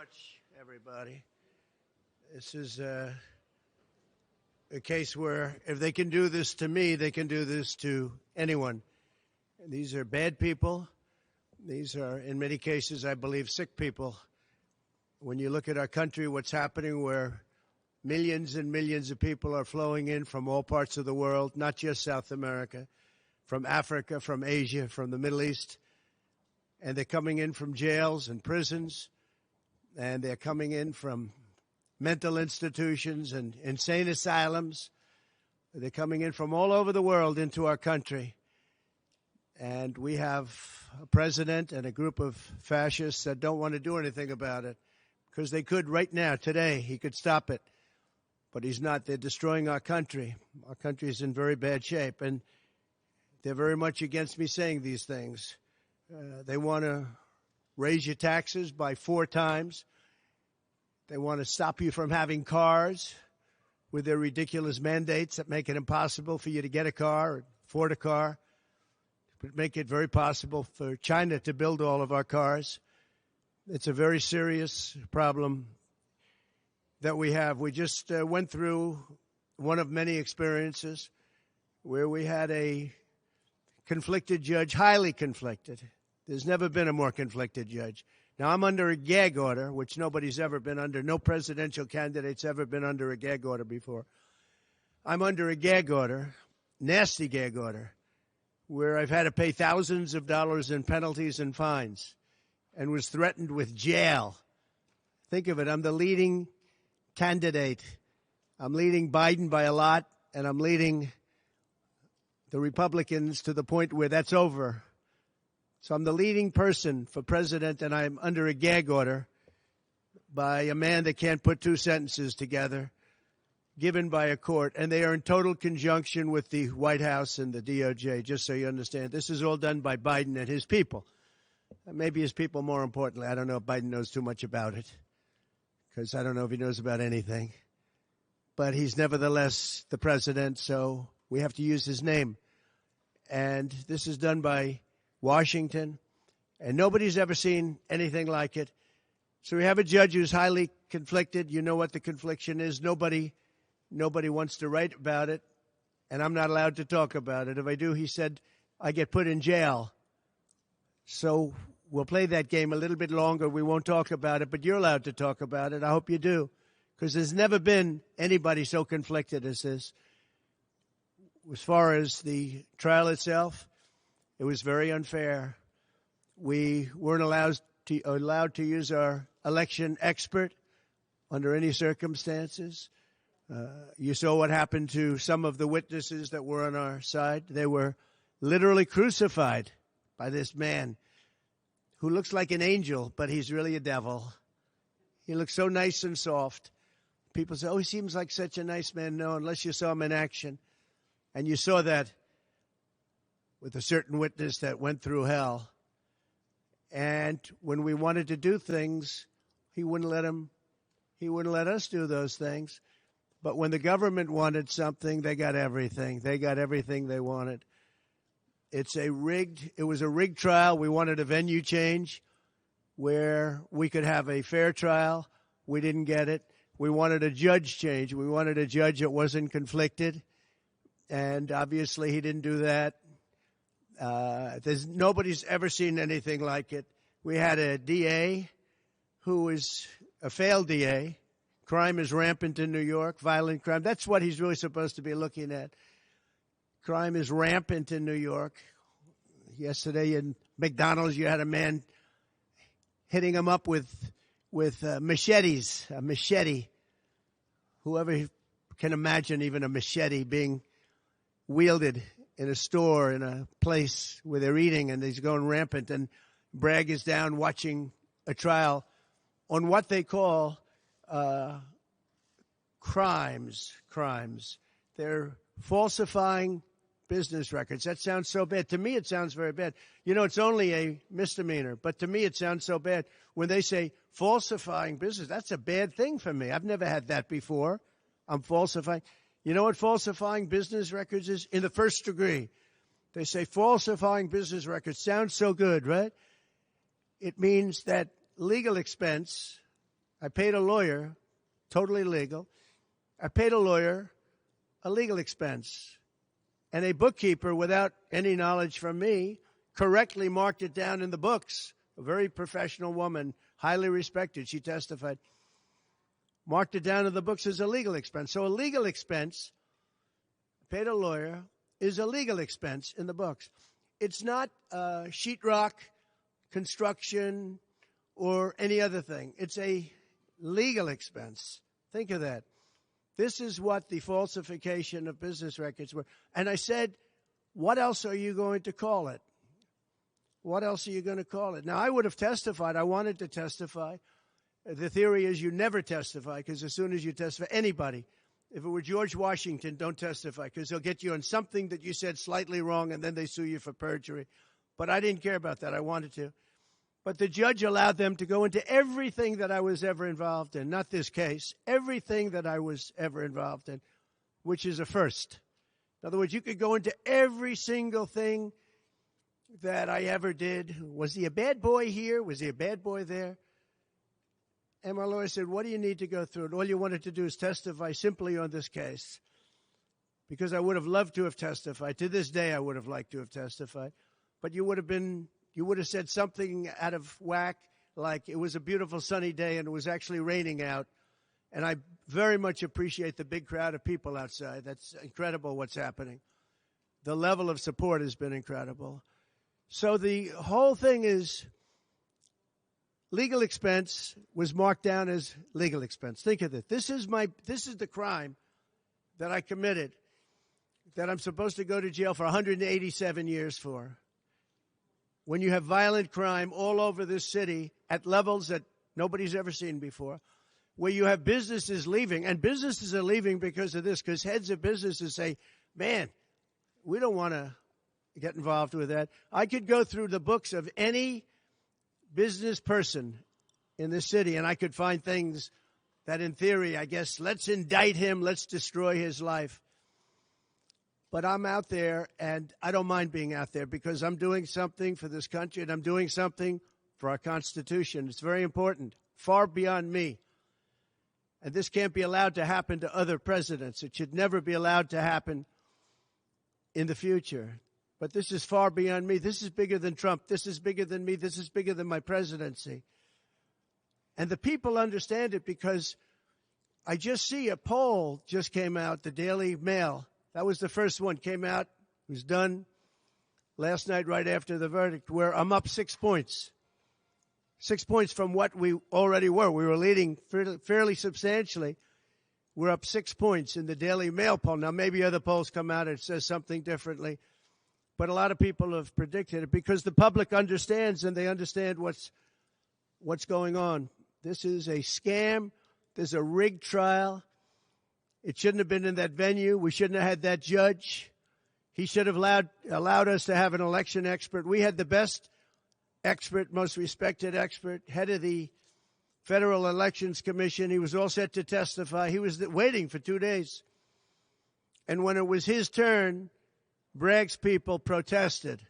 much, everybody. This is a case where if they can do this to me, they can do this to anyone. And these are bad people. These are, in many cases, I believe, sick people. When you look at our country, what's happening where millions and millions of people are flowing in from all parts of the world, not just South America, from Africa, from Asia, from the Middle East, and they're coming in from jails and prisons, and they're coming in from mental institutions and insane asylums. They're coming in from all over the world into our country. And we have a president and a group of fascists that don't want to do anything about it because they could right now, today, he could stop it. But he's not. They're destroying our country. Our country is in very bad shape. And they're very much against me saying these things. They want to raise your taxes by 4 times. They want to stop you from having cars with their ridiculous mandates that make it impossible for you to get a car or afford a car. But make it very possible for China to build all of our cars. It's a very serious problem that we have. We just went through one of many experiences where we had a conflicted judge, highly conflicted. There's never been a more conflicted judge. Now, I'm under a gag order, which nobody's ever been under. No presidential candidate's ever been under a gag order before. I'm under a gag order, nasty gag order, where I've had to pay thousands of dollars in penalties and fines and was threatened with jail. Think of it. I'm the leading candidate. I'm leading Biden by a lot, and I'm leading the Republicans to the point where that's over. So I'm the leading person for president, and I'm under a gag order by a man that can't put 2 sentences together, given by a court, and they are in total conjunction with the White House and the DOJ, just so you understand. This is all done by Biden and his people. Maybe his people more importantly. I don't know if Biden knows too much about it, because I don't know if he knows about anything. But he's nevertheless the president, so we have to use his name. And this is done by Washington, and nobody's ever seen anything like it. So we have a judge who's highly conflicted. You know what the confliction is. Nobody wants to write about it, and I'm not allowed to talk about it. If I do, he said, I get put in jail. So we'll play that game a little bit longer. We won't talk about it, but you're allowed to talk about it. I hope you do, because there's never been anybody so conflicted as this. As far as the trial itself, it was very unfair. We weren't allowed to use our election expert under any circumstances. You saw what happened to some of the witnesses that were on our side. They were literally crucified by this man who looks like an angel, but he's really a devil. He looks so nice and soft. People say, oh, he seems like such a nice man. No, unless you saw him in action. And you saw that with a certain witness that went through hell. And when we wanted to do things, he wouldn't let us do those things. But when the government wanted something, they got everything. They got everything they wanted. It was a rigged trial. We wanted a venue change where we could have a fair trial. We didn't get it. We wanted a judge change. We wanted a judge that wasn't conflicted. And obviously he didn't do that. Nobody's ever seen anything like it. We had a DA who was a failed DA. Crime is rampant in New York, violent crime. That's what he's really supposed to be looking at. Crime is rampant in New York. Yesterday in McDonald's, you had a man hitting him up with machetes, a machete. Whoever can imagine even a machete being wielded in a store, in a place where they're eating, and he's going rampant. And Bragg is down watching a trial on what they call crimes. They're falsifying business records. That sounds so bad. To me, it sounds very bad. You know, it's only a misdemeanor, but to me, it sounds so bad. When they say falsifying business, that's a bad thing for me. I've never had that before. I'm falsifying. You know what falsifying business records is? In the first degree. They say falsifying business records. Sounds so good, right? It means that legal expense I paid a lawyer, totally legal. I paid a lawyer a legal expense. And a bookkeeper, without any knowledge from me, correctly marked it down in the books. A very professional woman, highly respected, she testified, marked it down in the books as a legal expense. So a legal expense, paid a lawyer, is a legal expense in the books. It's not sheetrock, construction, or any other thing. It's a legal expense. Think of that. This is what the falsification of business records were. And I said, what else are you going to call it? What else are you going to call it? Now, I would have testified. I wanted to testify. The theory is you never testify, because as soon as you testify, anybody, if it were George Washington, don't testify, because they'll get you on something that you said slightly wrong, and then they sue you for perjury. But I didn't care about that. I wanted to. But the judge allowed them to go into everything that I was ever involved in, not this case, everything that I was ever involved in, which is a first. In other words, you could go into every single thing that I ever did. Was he a bad boy here? Was he a bad boy there? And my lawyer said, what do you need to go through? And all you wanted to do is testify simply on this case, because I would have loved to have testified. To this day, I would have liked to have testified. But you would have said something out of whack, like it was a beautiful sunny day and it was actually raining out. And I very much appreciate the big crowd of people outside. That's incredible what's happening. The level of support has been incredible. So the whole thing is legal expense was marked down as legal expense. Think of it. This is the crime that I committed, that I'm supposed to go to jail for 187 years for. When you have violent crime all over this city at levels that nobody's ever seen before, where you have businesses leaving, and businesses are leaving because of this, because heads of businesses say, man, we don't want to get involved with that. I could go through the books of any business person in this city, and I could find things that, in theory, I guess, let's indict him, let's destroy his life. But I'm out there, and I don't mind being out there, because I'm doing something for this country, and I'm doing something for our Constitution. It's very important, far beyond me. And this can't be allowed to happen to other presidents. It should never be allowed to happen in the future. But this is far beyond me. This is bigger than Trump. This is bigger than me. This is bigger than my presidency. And the people understand it, because I just see a poll just came out, the Daily Mail. That was the first one, came out, was done last night right after the verdict, where I'm up 6 points. 6 points from what we already were. We were leading fairly substantially. We're up 6 points in the Daily Mail poll. Now, maybe other polls come out and it says something differently. But a lot of people have predicted it, because the public understands, and they understand what's going on. This is a scam. There's a rigged trial. It shouldn't have been in that venue. We shouldn't have had that judge. He should have allowed us to have an election expert. We had the best expert, most respected expert, head of the Federal Elections Commission. He was all set to testify. He was waiting for 2 days. And when it was his turn, Bragg's people protested,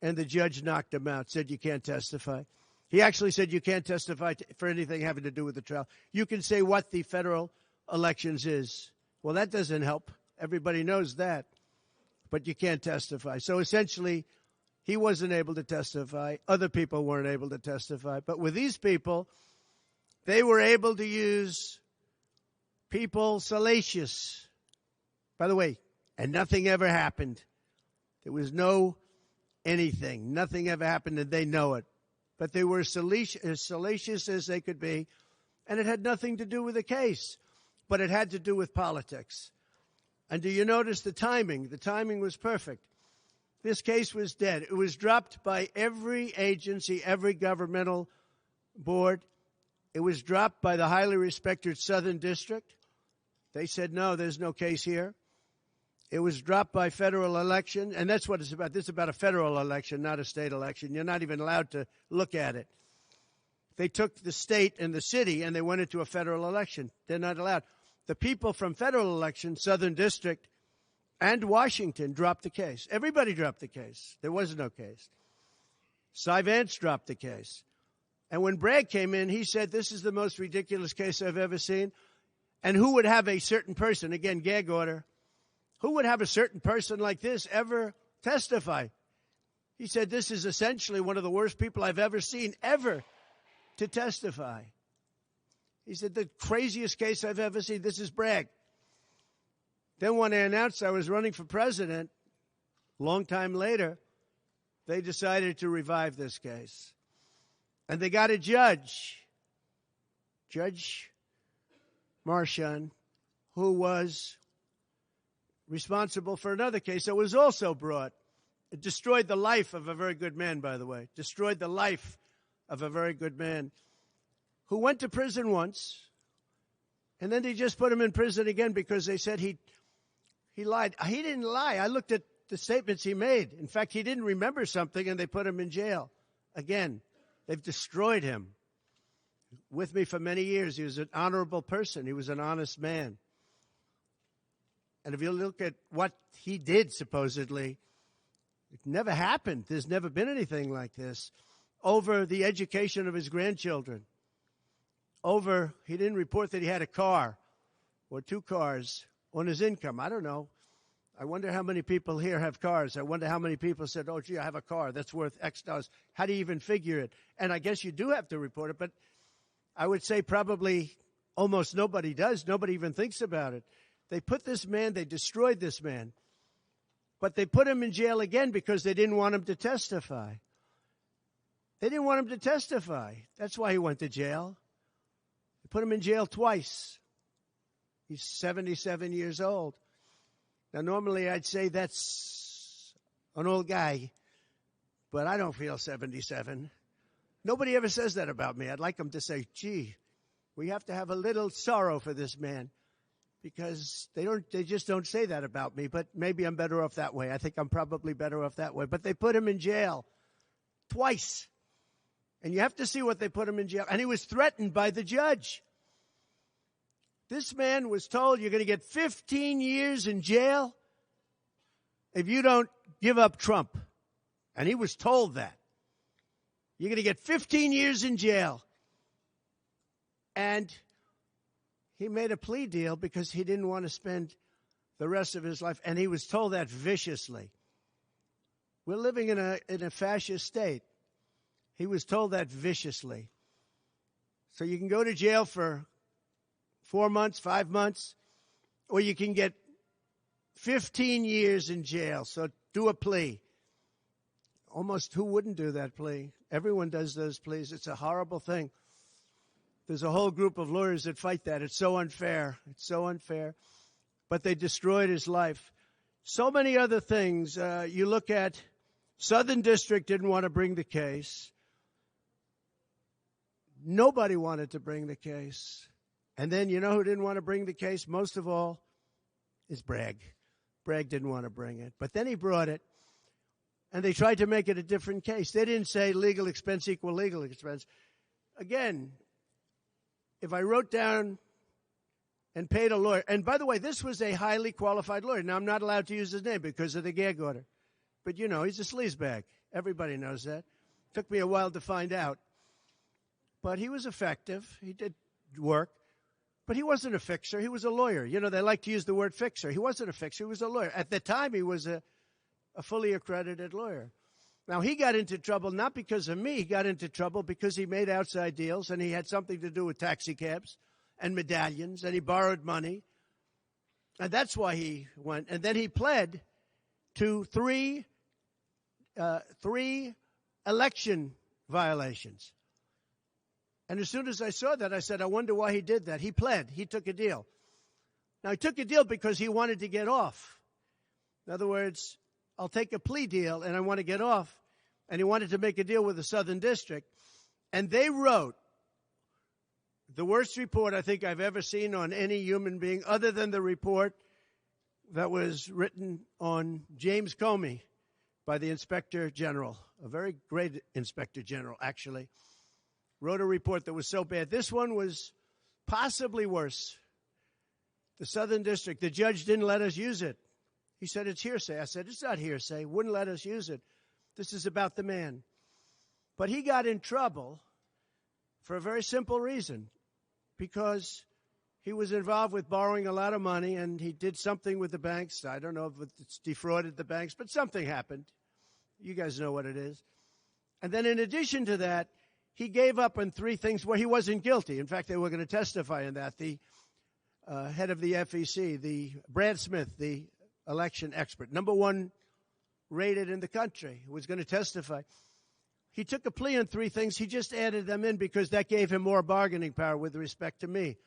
and the judge knocked him out, said you can't testify. He actually said you can't testify for anything having to do with the trial. You can say what the federal elections is. Well, that doesn't help. Everybody knows that. But you can't testify. So essentially, he wasn't able to testify. Other people weren't able to testify. But with these people, they were able to use people salacious. By the way, and nothing ever happened. There was no anything. Nothing ever happened, and they know it. But they were as salacious as they could be, and it had nothing to do with the case, but it had to do with politics. And do you notice the timing? The timing was perfect. This case was dead. It was dropped by every agency, every governmental board. It was dropped by the highly respected Southern District. They said, no, there's no case here. It was dropped by federal election, and that's what it's about. This is about a federal election, not a state election. You're not even allowed to look at it. They took the state and the city, and they went into a federal election. They're not allowed. The people from federal election, Southern District, and Washington dropped the case. Everybody dropped the case. There was no case. Cy Vance dropped the case. And when Bragg came in, he said, this is the most ridiculous case I've ever seen. And who would have a certain person, again, gag order, who would have a certain person like this ever testify? He said, this is essentially one of the worst people I've ever seen ever to testify. He said, the craziest case I've ever seen. This is Bragg. Then when I announced I was running for president, a long time later, they decided to revive this case. And they got a judge, Judge Marchand, who was responsible for another case that was also brought. It destroyed the life of a very good man, by the way. Destroyed the life of a very good man who went to prison once, and then they just put him in prison again because they said he lied. He didn't lie. I looked at the statements he made. In fact, he didn't remember something, and they put him in jail. Again, they've destroyed him. With me for many years, he was an honorable person. He was an honest man. And if you look at what he did, supposedly, it never happened. There's never been anything like this. Over the education of his grandchildren. He didn't report that he had a car or 2 cars on his income. I don't know. I wonder how many people here have cars. I wonder how many people said, oh, gee, I have a car that's worth X dollars. How do you even figure it? And I guess you do have to report it, but I would say probably almost nobody does. Nobody even thinks about it. They destroyed this man, but they put him in jail again because they didn't want him to testify. They didn't want him to testify. That's why he went to jail. They put him in jail twice. He's 77 years old. Now, normally I'd say that's an old guy, but I don't feel 77. Nobody ever says that about me. I'd like them to say, gee, we have to have a little sorrow for this man, because they just don't say that about me, but maybe I'm better off that way. I think I'm probably better off that way. But they put him in jail twice. And you have to see what they put him in jail. And he was threatened by the judge. This man was told, you're going to get 15 years in jail if you don't give up Trump. And he was told that. You're going to get 15 years in jail. And he made a plea deal because he didn't want to spend the rest of his life. And he was told that viciously. We're living in a fascist state. He was told that viciously. So you can go to jail for 4 months, 5 months, or you can get 15 years in jail. So do a plea. Almost who wouldn't do that plea? Everyone does those pleas. It's a horrible thing. There's a whole group of lawyers that fight that. It's so unfair. It's so unfair. But they destroyed his life. So many other things. You look at Southern District didn't want to bring the case. Nobody wanted to bring the case. And then you know who didn't want to bring the case? Most of all is Bragg. Bragg didn't want to bring it. But then he brought it. And they tried to make it a different case. They didn't say legal expense equal legal expense. Again, if I wrote down and paid a lawyer, and by the way, this was a highly qualified lawyer. Now, I'm not allowed to use his name because of the gag order. But, you know, he's a sleazebag. Everybody knows that. Took me a while to find out. But he was effective. He did work. But he wasn't a fixer. He was a lawyer. You know, they like to use the word fixer. He wasn't a fixer. He was a lawyer. At the time, he was a fully accredited lawyer. Now, he got into trouble not because of me. He got into trouble because he made outside deals, and he had something to do with taxi cabs and medallions, and he borrowed money. And that's why he went. And then he pled to three election violations. And as soon as I saw that, I said, I wonder why he did that. He pled. He took a deal. Now, he took a deal because he wanted to get off. In other words, I'll take a plea deal, and I want to get off. And he wanted to make a deal with the Southern District. And they wrote the worst report I think I've ever seen on any human being, other than the report that was written on James Comey by the Inspector General, a very great Inspector General, actually. Wrote a report that was so bad. This one was possibly worse. The Southern District, the judge didn't let us use it. He said, it's hearsay. I said, it's not hearsay. Wouldn't let us use it. This is about the man. But he got in trouble for a very simple reason, because he was involved with borrowing a lot of money, and he did something with the banks. I don't know if it's defrauded the banks, but something happened. You guys know what it is. And then in addition to that, he gave up on three things where he wasn't guilty. In fact, they were going to testify in that. The head of the FEC, the Brad Smith, the election expert, #1 rated in the country, was going to testify. He took a plea on three things. He just added them in because that gave him more bargaining power with respect to me.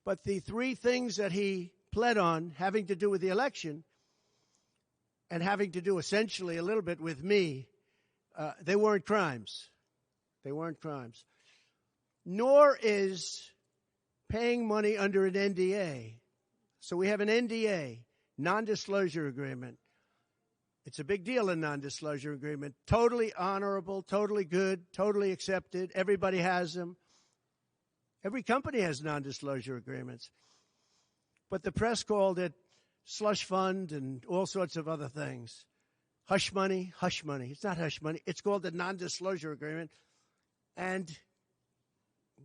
But the three things that he pled on, having to do with the election and having to do essentially a little bit with me, they weren't crimes. They weren't crimes. Nor is paying money under an NDA. So we have an NDA, non-disclosure agreement. It's a big deal, a non-disclosure agreement. Totally honorable, totally good, totally accepted. Everybody has them. Every company has non-disclosure agreements. But the press called it slush fund and all sorts of other things. Hush money, hush money. It's not hush money. It's called a non-disclosure agreement. And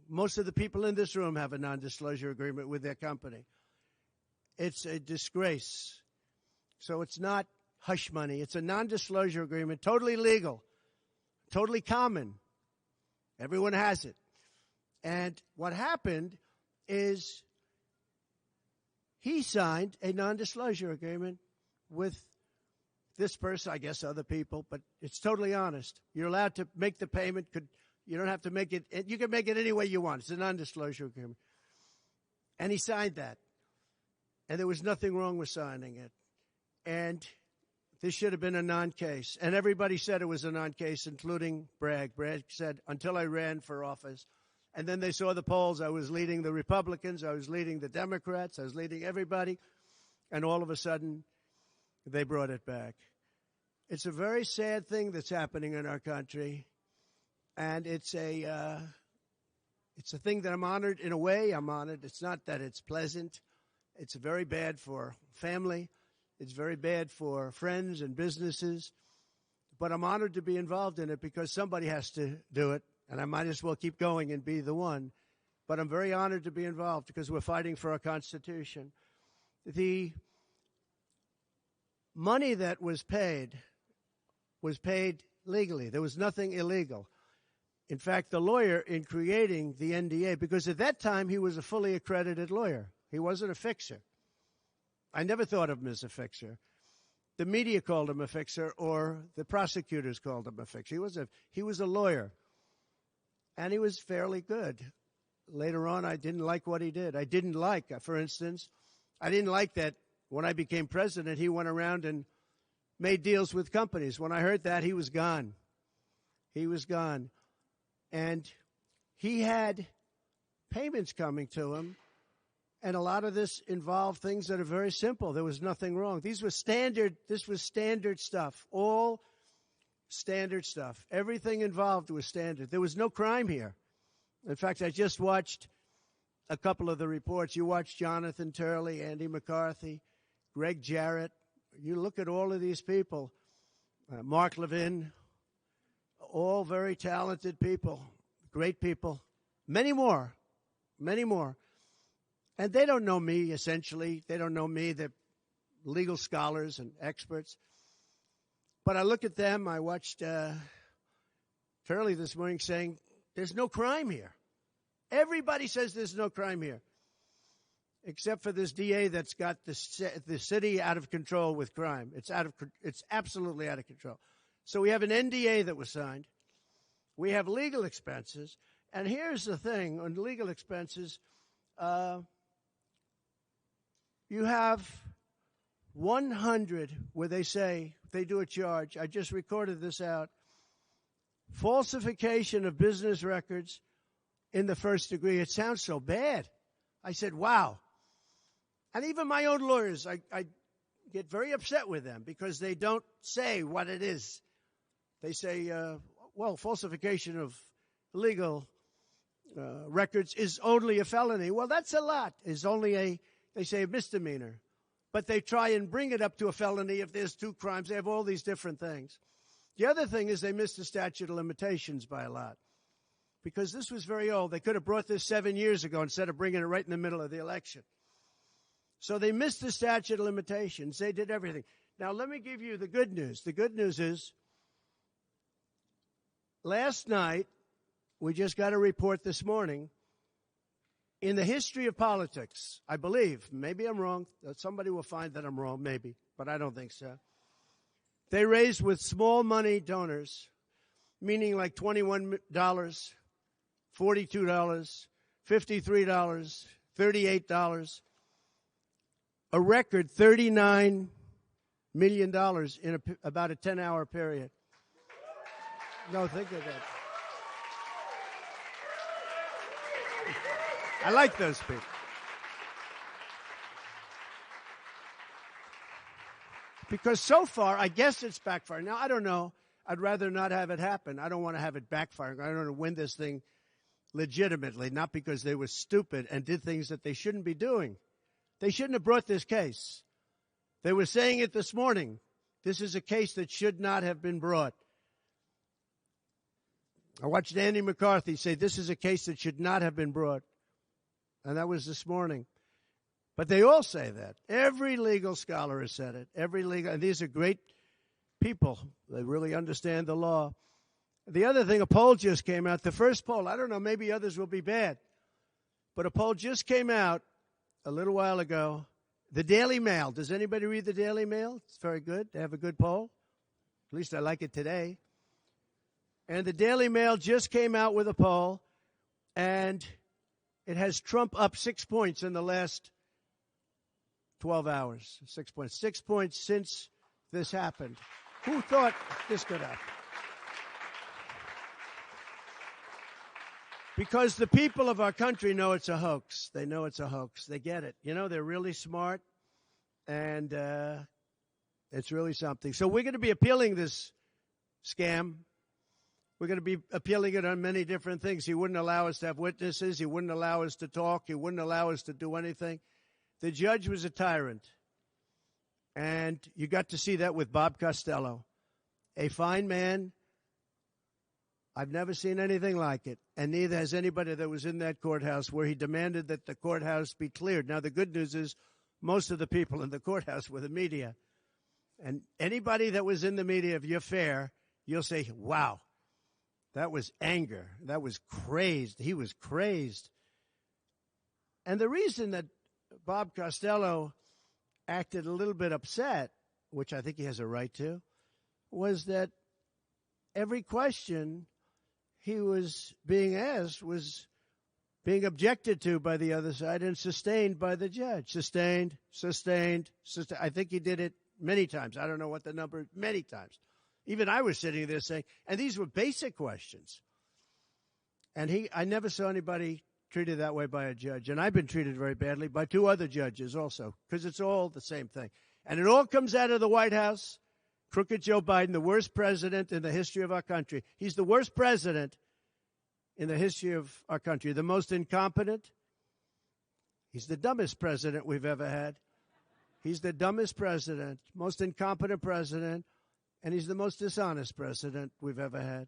most of the people in this room have a non-disclosure agreement with their company. It's a disgrace. So it's not hush money. It's a non-disclosure agreement, totally legal, totally common. Everyone has it. And what happened is he signed a non-disclosure agreement with this person, I guess other people, but it's totally honest. You're allowed to make the payment. You don't have to make it. You can make it any way you want. It's a non-disclosure agreement. And he signed that. And there was nothing wrong with signing it. And this should have been a non-case. And everybody said it was a non-case, including Bragg. Bragg said, until I ran for office. And then they saw the polls. I was leading the Republicans. I was leading the Democrats. I was leading everybody. And all of a sudden, they brought it back. It's a very sad thing that's happening in our country. And it's a thing that I'm honored. In a way, I'm honored. It's not that it's pleasant. It's very bad for family. It's very bad for friends and businesses. But I'm honored to be involved in it because somebody has to do it. And I might as well keep going and be the one. But I'm very honored to be involved because we're fighting for our Constitution. The money that was paid legally. There was nothing illegal. In fact, the lawyer in creating the NDA, because at that time he was a fully accredited lawyer. He wasn't a fixer. I never thought of him as a fixer. The media called him a fixer, or the prosecutors called him a fixer. He was a lawyer, and he was fairly good. Later on, I didn't like what he did. I didn't like, for instance, I didn't like that when I became president, he went around and made deals with companies. When I heard that, he was gone. He was gone. And he had payments coming to him. And a lot of this involved things that are very simple. There was nothing wrong. This was standard stuff, all standard stuff. Everything involved was standard. There was no crime here. In fact, I just watched a couple of the reports. You watched Jonathan Turley, Andy McCarthy, Greg Jarrett. You look at all of these people, Mark Levin, all very talented people, great people, many more. And they don't know me, essentially. They don't know me. They're legal scholars and experts. But I look at them. I watched Turley this morning saying, there's no crime here. Everybody says there's no crime here, except for this DA that's got the city out of control with crime. It's absolutely out of control. So we have an NDA that was signed. We have legal expenses. And here's the thing on legal expenses. You have 100 where they say they do a charge. I just recorded this out. Falsification of business records in the first degree. It sounds so bad. I said, wow. And even my own lawyers, I get very upset with them because they don't say what it is. They say, well, falsification of legal records is only a felony. Well, that's a lot. It's only they say a misdemeanor. But they try and bring it up to a felony if there's two crimes. They have all these different things. The other thing is they miss the statute of limitations by a lot. because this was very old. They could have brought this 7 years ago instead of bringing it right in the middle of the election. So they missed the statute of limitations. They did everything. Now, let me give you the good news. The good news is, last night, we just got a report this morning, in the history of politics, I believe, maybe I'm wrong, somebody will find that I'm wrong, maybe, but I don't think so. They raised with small money donors, meaning like $21, $42, $53, $38, a record $39 million in about a 10-hour period. No, think of that. I like those people. Because so far, I guess it's backfiring. Now, I don't know. I'd rather not have it happen. I don't want to have it backfiring. I don't want to win this thing legitimately, not because they were stupid and did things that they shouldn't be doing. They shouldn't have brought this case. They were saying it this morning. This is a case that should not have been brought. I watched Andy McCarthy say this is a case that should not have been brought. And that was this morning. But they all say that. Every legal scholar has said it. And these are great people. They really understand the law. The other thing, a poll just came out. The first poll, I don't know, maybe others will be bad. But a poll just came out a little while ago. The Daily Mail. Does anybody read the Daily Mail? It's very good. They have a good poll. At least I like it today. And the Daily Mail just came out with a poll. And it has Trump up 6 points in the last 12 hours. 6 points. 6 points since this happened. Who thought this could happen? Because the people of our country know it's a hoax. They know it's a hoax. They get it. You know, they're really smart, and it's really something. So we're going to be appealing this scam. We're going to be appealing it on many different things. He wouldn't allow us to have witnesses. He wouldn't allow us to talk. He wouldn't allow us to do anything. The judge was a tyrant. And you got to see that with Bob Costello. A fine man. I've never seen anything like it. And neither has anybody that was in that courthouse where he demanded that the courthouse be cleared. Now, the good news is most of the people in the courthouse were the media. And anybody that was in the media, if you're fair, you'll say, wow. That was anger. That was crazed. He was crazed. And the reason that Bob Costello acted a little bit upset, which I think he has a right to, was that every question he was being asked was being objected to by the other side and sustained by the judge. Sustained. I think he did it many times. I don't know what the number, many times. Even I was sitting there saying, and these were basic questions. And I never saw anybody treated that way by a judge. And I've been treated very badly by two other judges also, because it's all the same thing. And it all comes out of the White House. Crooked Joe Biden, the worst president in the history of our country. He's the worst president in the history of our country. The most incompetent. He's the dumbest president we've ever had. He's the dumbest president, most incompetent president, and he's the most dishonest president we've ever had.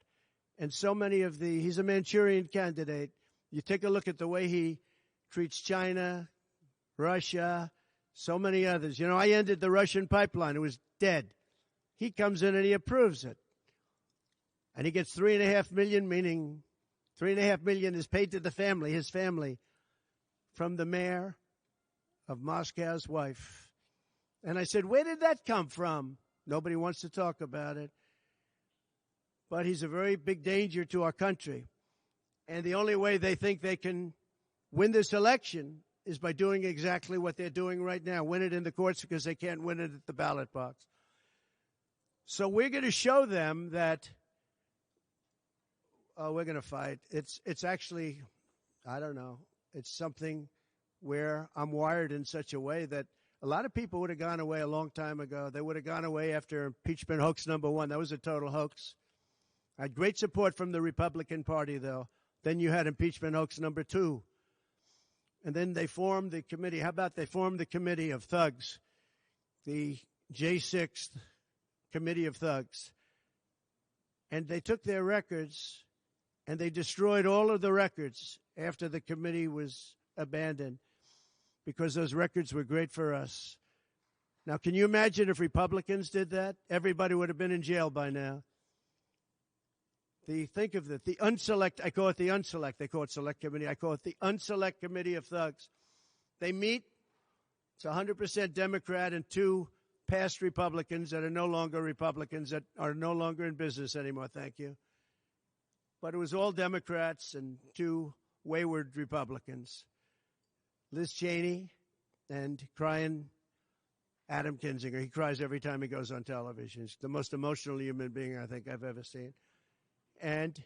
And so many of he's a Manchurian candidate. You take a look at the way he treats China, Russia, so many others. You know, I ended the Russian pipeline. It was dead. He comes in and he approves it. And he gets $3.5 million, meaning $3.5 million is paid to the family, his family, from the mayor of Moscow's wife. And I said, where did that come from? Nobody wants to talk about it. But he's a very big danger to our country. And the only way they think they can win this election is by doing exactly what they're doing right now. Win it in the courts because they can't win it at the ballot box. So we're going to show them that we're going to fight. It's actually, I don't know, it's something where I'm wired in such a way that a lot of people would have gone away a long time ago. They would have gone away after impeachment hoax number 1. That was a total hoax. I had great support from the Republican Party, though. Then you had impeachment hoax number 2. And then they formed the committee. How about they formed the committee of thugs, the J6 committee of thugs. And they took their records And they destroyed all of the records after the committee was abandoned because those records were great for us. Now, can you imagine if Republicans did that? Everybody would have been in jail by now. Think of it, the unselect, I call it the unselect, they call it select committee, I call it the unselect committee of thugs. They meet, it's 100% Democrat and 2 past Republicans that are no longer Republicans, that are no longer in business anymore, thank you. But it was all Democrats and 2 wayward Republicans. Liz Cheney and crying Adam Kinzinger. He cries every time he goes on television. He's the most emotional human being I think I've ever seen. And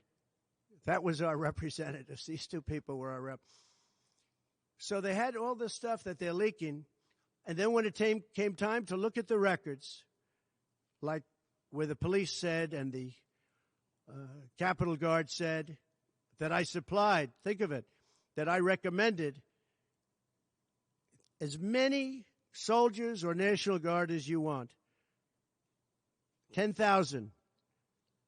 that was our representatives. These 2 people were our rep. So they had all this stuff that they're leaking. And then when it came time to look at the records, like where the police said and the Capitol Guard said that I supplied, think of it, that I recommended as many soldiers or National Guard as you want. 10,000.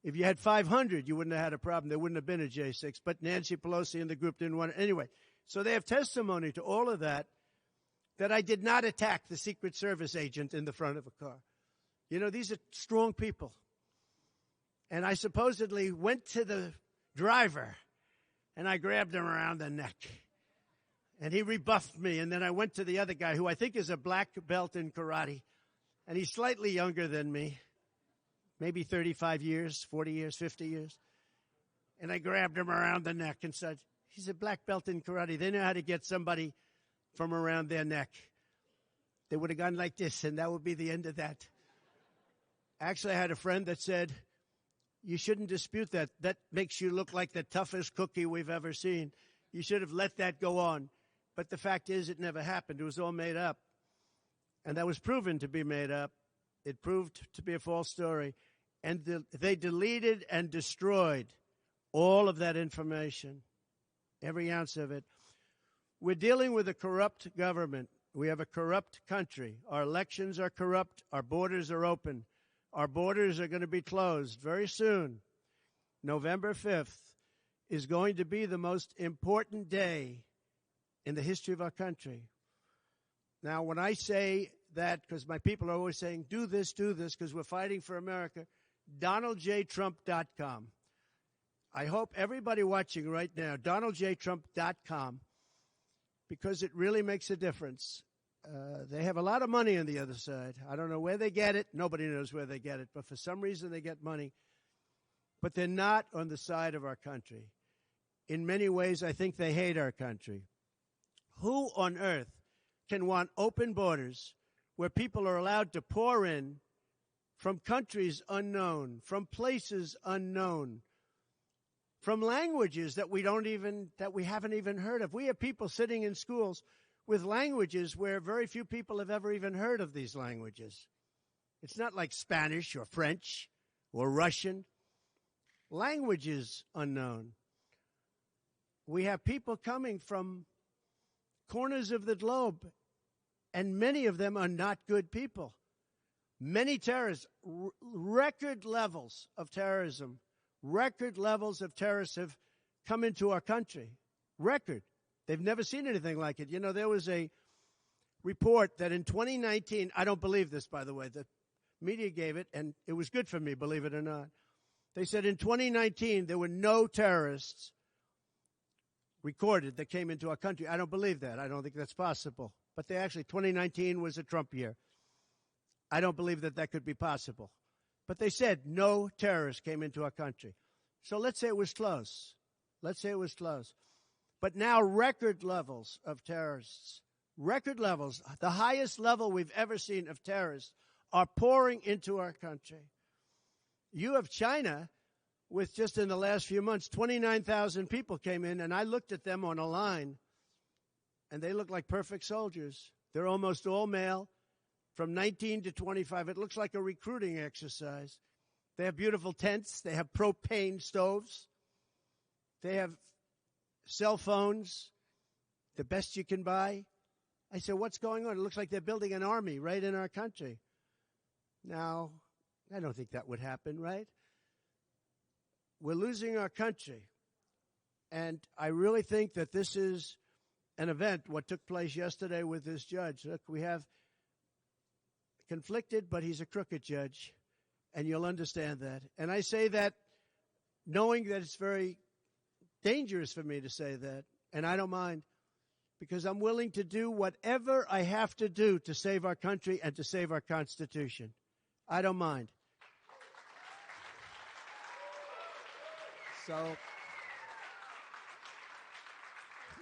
If you had 500, you wouldn't have had a problem. There wouldn't have been a J6. But Nancy Pelosi and the group didn't want it. Anyway, so they have testimony to all of that, that I did not attack the Secret Service agent in the front of a car. You know, these are strong people. And I supposedly went to the driver, and I grabbed him around the neck. And he rebuffed me, and then I went to the other guy, who I think is a black belt in karate, and he's slightly younger than me, maybe 35 years, 40 years, 50 years. And I grabbed him around the neck and said, he's a black belt in karate. They know how to get somebody from around their neck. They would have gone like this, and that would be the end of that. Actually, I had a friend that said, you shouldn't dispute that. That makes you look like the toughest cookie we've ever seen. You should have let that go on. But the fact is, it never happened. It was all made up. And that was proven to be made up. It proved to be a false story. And they deleted and destroyed all of that information, every ounce of it. We're dealing with a corrupt government. We have a corrupt country. Our elections are corrupt. Our borders are open. Our borders are going to be closed very soon. November 5th is going to be the most important day in the history of our country. Now, when I say that, because my people are always saying, do this, because we're fighting for America, DonaldJTrump.com. I hope everybody watching right now, DonaldJTrump.com, because it really makes a difference. They have a lot of money on the other side. I don't know where they get it. Nobody knows where they get it. But for some reason, they get money. But they're not on the side of our country. In many ways, I think they hate our country. Who on earth can want open borders where people are allowed to pour in from countries unknown, from places unknown, from languages that we haven't even heard of? We have people sitting in schools with languages where very few people have ever even heard of these languages. It's not like Spanish or French or Russian. Languages unknown. We have people coming from corners of the globe, and many of them are not good people. Many terrorists, record levels of terrorism, record levels of terrorists have come into our country. Record. They've never seen anything like it. You know, there was a report that in 2019, I don't believe this, by the way, the media gave it, and it was good for me, believe it or not. They said in 2019, there were no terrorists recorded that came into our country. I don't believe that. I don't think that's possible. But 2019 was a Trump year. I don't believe that that could be possible. But they said no terrorists came into our country. So let's say it was close. Let's say it was close. But now record levels of terrorists, record levels, the highest level we've ever seen of terrorists are pouring into our country. You have China with just in the last few months, 29,000 people came in, and I looked at them on a line, and they look like perfect soldiers. They're almost all male, from 19 to 25. It looks like a recruiting exercise. They have beautiful tents. They have propane stoves. They have cell phones, the best you can buy. I said, what's going on? It looks like they're building an army right in our country. Now, I don't think that would happen, right? We're losing our country. And I really think that this is an event, what took place yesterday with this judge. Look, we have conflicted, but he's a crooked judge, and you'll understand that. And I say that knowing that it's very dangerous for me to say that, and I don't mind, because I'm willing to do whatever I have to do to save our country and to save our Constitution. I don't mind.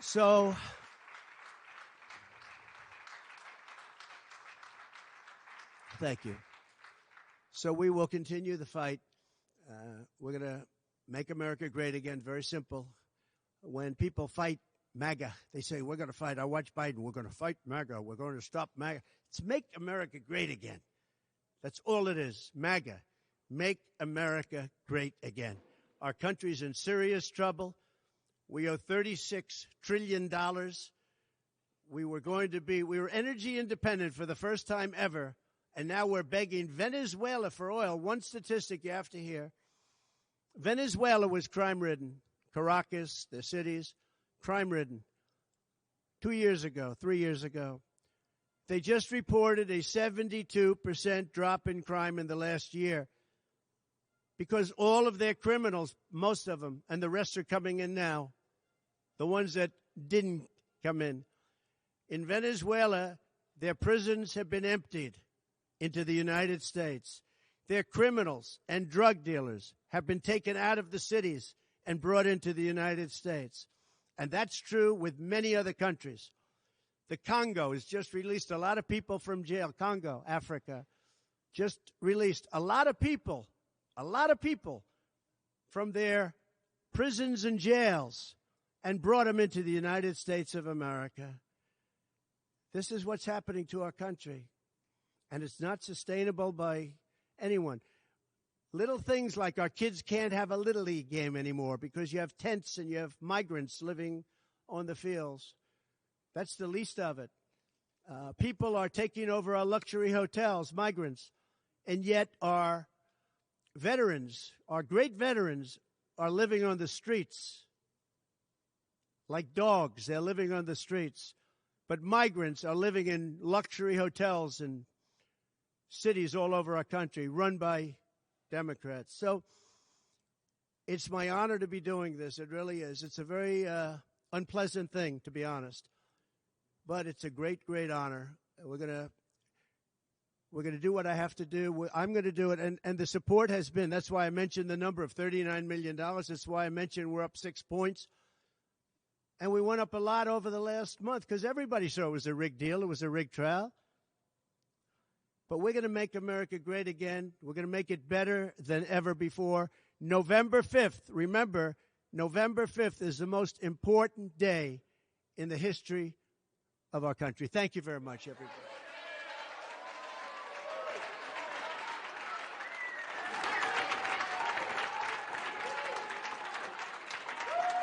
So thank you. So we will continue the fight. We're going to make America great again. Very simple. When people fight MAGA, they say, we're going to fight. I watch Biden. We're going to fight MAGA. We're going to stop MAGA. It's make America great again. That's all it is. MAGA. Make America great again. Our country's in serious trouble. We owe $36 trillion. We were energy independent for the first time ever. And now we're begging Venezuela for oil. One statistic you have to hear. Venezuela was crime-ridden. Caracas, the cities, crime-ridden. 2 years ago, 3 years ago. They just reported a 72% drop in crime in the last year because all of their criminals, most of them, and the rest are coming in now, the ones that didn't come in. In Venezuela, their prisons have been emptied into the United States. Their criminals and drug dealers have been taken out of the cities and brought into the United States. And that's true with many other countries. The Congo has just released a lot of people from jail. Congo, Africa, just released a lot of people from their prisons and jails and brought them into the United States of America. This is what's happening to our country. And it's not sustainable by anyone. Little things like our kids can't have a Little League game anymore because you have tents and you have migrants living on the fields. That's the least of it. People are taking over our luxury hotels, migrants, and yet our veterans, our great veterans, are living on the streets like dogs. They're living on the streets. But migrants are living in luxury hotels and cities all over our country run by Democrats. So it's my honor to be doing this. It really is. It's a very unpleasant thing, to be honest. But it's a great, great honor. We're going to do what I have to do. I'm going to do it. And the support has been, that's why I mentioned the number of $39 million. That's why I mentioned we're up 6 points. And we went up a lot over the last month because everybody saw it was a rigged deal. It was a rigged trial. But we're going to make America great again. We're going to make it better than ever before. November 5th, remember, November 5th is the most important day in the history of our country. Thank you very much, everybody.